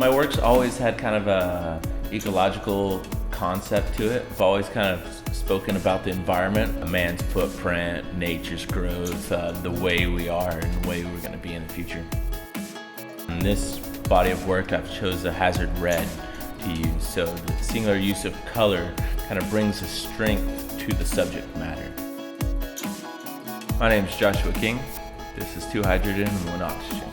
my work's always had kind of a ecological concept to it. I've always kind of spoken about the environment, a man's footprint, nature's growth, the way we are and the way we're going to be in the future. In this body of work, I've chose a hazard red to use, so the singular use of color kind of brings a strength to the subject matter. My name is Joshua King. This is 2 hydrogen and 1 oxygen.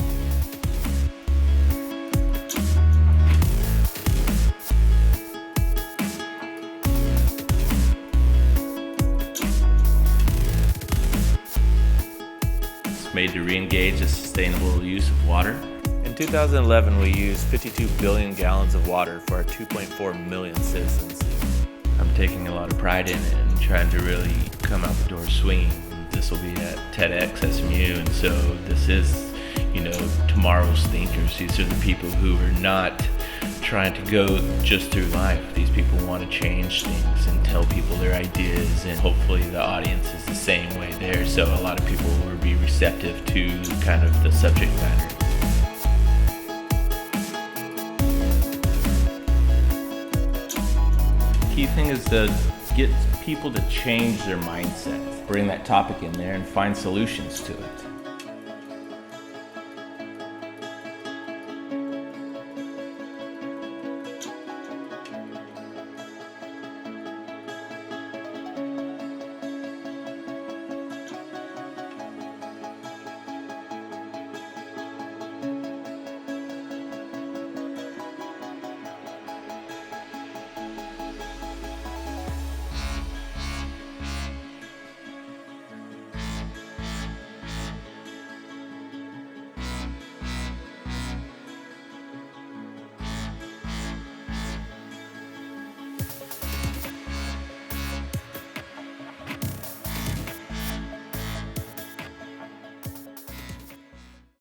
It's made to re-engage the sustainable use of water. In 2011, we used 52 billion gallons of water for our 2.4 million citizens. I'm taking a lot of pride in it and trying to really come out the door swinging. This will be at TedxSMU, and so this is, tomorrow's thinkers. These are the people who are not trying to go just through life. These people want to change things and tell people their ideas, and hopefully the audience is the same way there, so a lot of people will be receptive to kind of the subject matter. Key thing is to get people to change their mindset, bring that topic in there and find solutions to it.